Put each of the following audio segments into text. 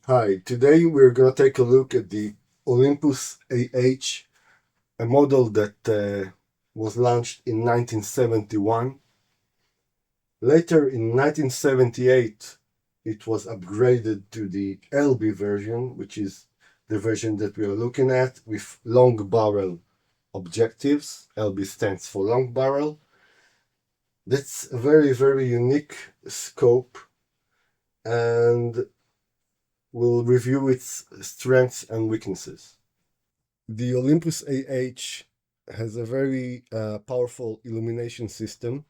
Hi, today we're going to take a look at the Olympus AH, a model that was launched in 1971. Later in 1978, it was upgraded to the LB version, which is the version that we are looking at with long barrel objectives. LB stands for long barrel. That's a very, very unique scope, and we'll review its strengths and weaknesses. The Olympus AH has a very powerful illumination system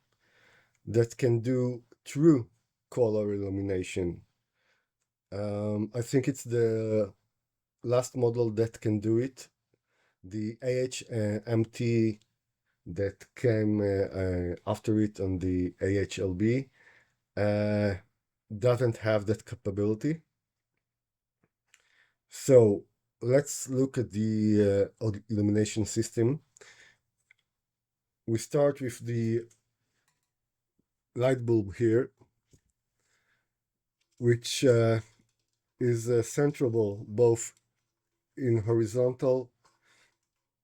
that can do true color illumination. I think it's the last model that can do it. The AH MT that came after it on the AHLB uh, doesn't have that capability. So let's look at the illumination system. We start with the light bulb here, which is centrable both in horizontal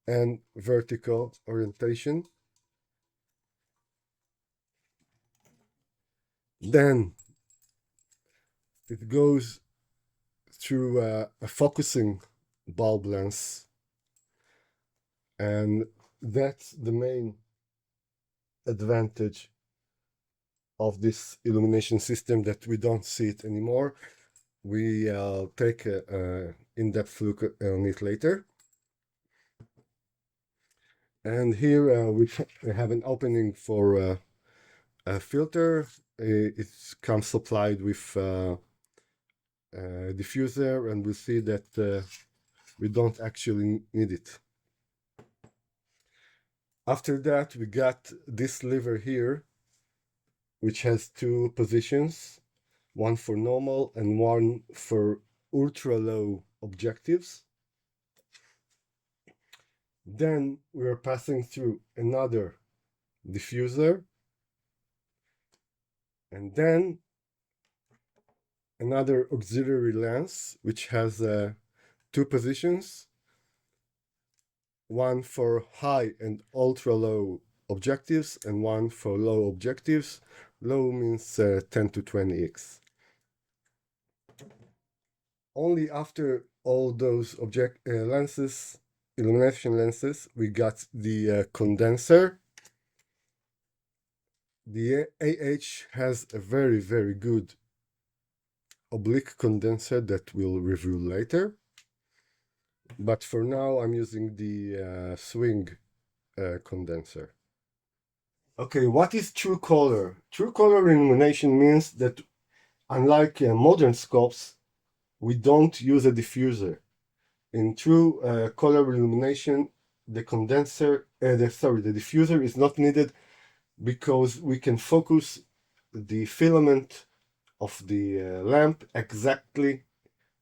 and vertical orientation. Then it goes through a focusing bulb lens, and that's the main advantage of this illumination system, that we don't see it anymore. We take an in-depth look on it later. And here we have an opening for a filter. It comes supplied with diffuser, and we see that we don't actually need it. After that, we got this lever here, which has two positions, one for normal and one for ultra low objectives. Then we are passing through another diffuser, and then another auxiliary lens, which has two positions, one for high and ultra low objectives and one for low objectives. Low means 10 to 20x. Only after all those lenses, illumination lenses, we got the condenser. The AH has a very, very good oblique condenser that we'll review later. But for now, I'm using the swing condenser. Okay, what is true color? True color illumination means that, unlike modern scopes, we don't use a diffuser. In true color illumination, the diffuser is not needed, because we can focus the filament of the lamp exactly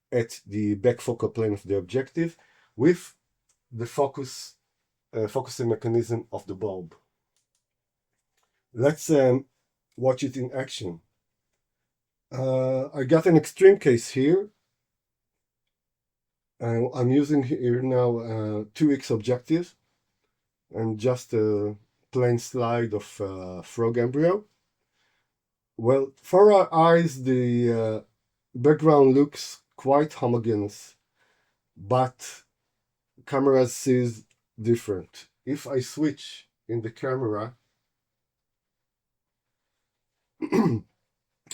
at the back focal plane of the objective with the focusing mechanism of the bulb. Let's watch it in action. I got an extreme case here. I'm using here now 2x objective and just a plain slide of frog embryo. Well, for our eyes, the background looks quite homogeneous, but cameras sees different. If I switch in the camera,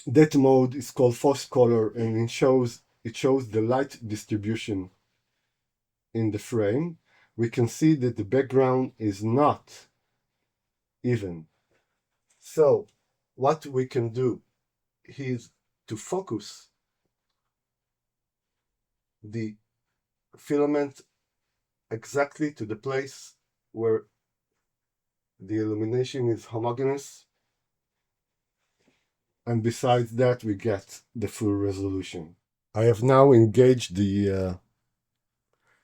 that mode is called false color, and it shows the light distribution in the frame. We can see that the background is not even. So what we can do is to focus the filament exactly to the place where the illumination is homogeneous, and besides that we get the full resolution. I have now engaged the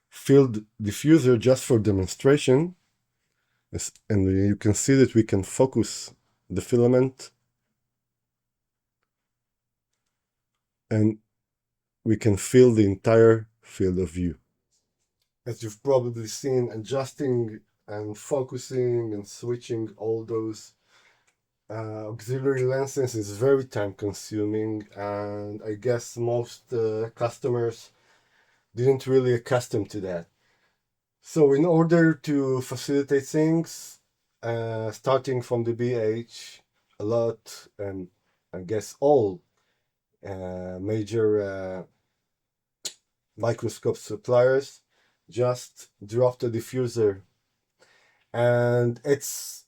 field diffuser just for demonstration, and you can see that we can focus the filament, and we can fill the entire field of view. As you've probably seen, adjusting and focusing and switching all those auxiliary lenses is very time consuming, and I guess most customers didn't really accustom to that. So in order to facilitate things, starting from the BH, a lot, and I guess all major microscope suppliers just drop the diffuser, and it's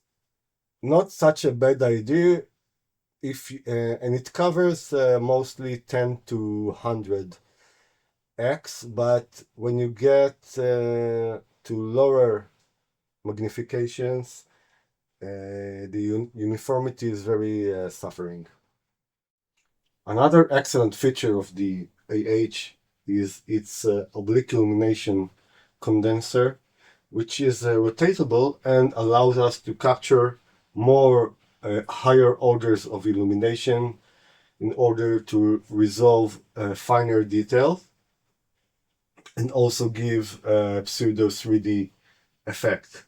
not such a bad idea if and it covers mostly 10 to 100 x, but when you get to lower magnifications, the uniformity is very suffering. Another excellent feature of the AH is its oblique illumination condenser, which is rotatable and allows us to capture more higher orders of illumination in order to resolve finer details and also give pseudo 3D effect.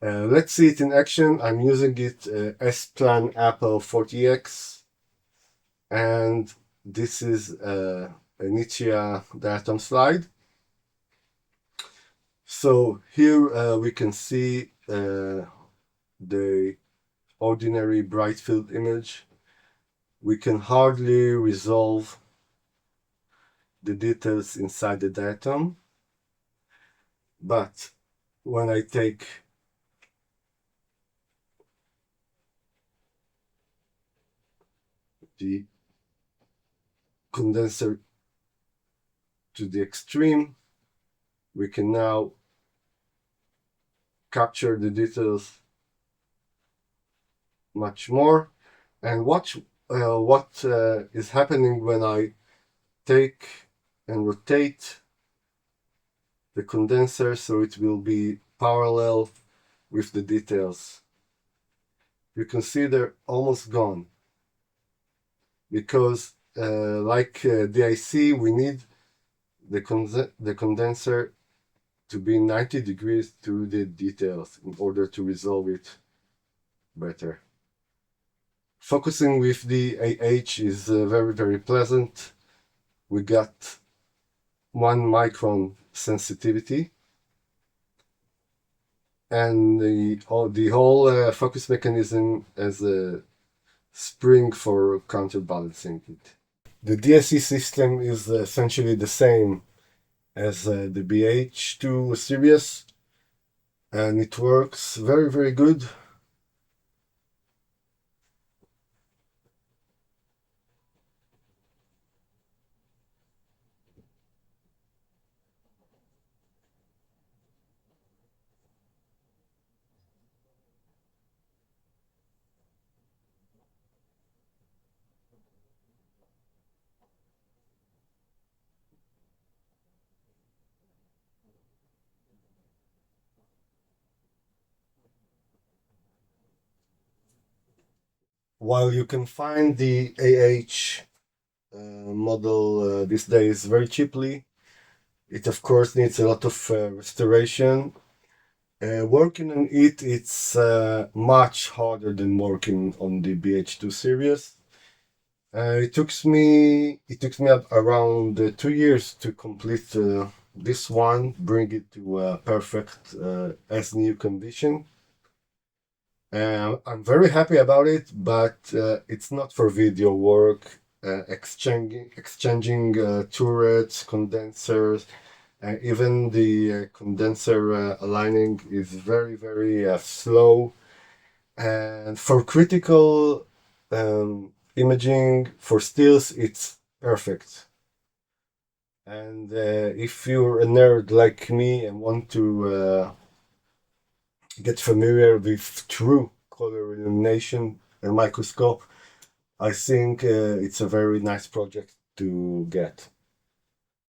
Let's see it in action. I'm using it S-Plan Apple 40X, and this is a Nietzsche diatom slide. So here we can see the ordinary bright field image. We can hardly resolve the details inside the diatom, but when I take the condenser to the extreme, we can now capture the details much more. And watch what is happening when I take and rotate the condenser so it will be parallel with the details. You can see they're almost gone because like DIC, we need the condenser to be 90 degrees to the details in order to resolve it better. Focusing with the AH is very, very pleasant. We got 1 micron sensitivity, and the whole focus mechanism as a spring for counterbalancing it. The DSC system is essentially the same as the BH2 series, and it works very, very good. While you can find the AH model these days very cheaply, it of course needs a lot of restoration. Working on it, it's much harder than working on the BH2 series. It took me around 2 years to complete this one, bring it to a perfect as new condition. I'm very happy about it, but it's not for video work. Exchanging turrets, condensers, even the condenser aligning is very, very slow. And for critical imaging, for stills, it's perfect. And if you're a nerd like me and want to get familiar with true color illumination and microscope, I think it's a very nice project to get.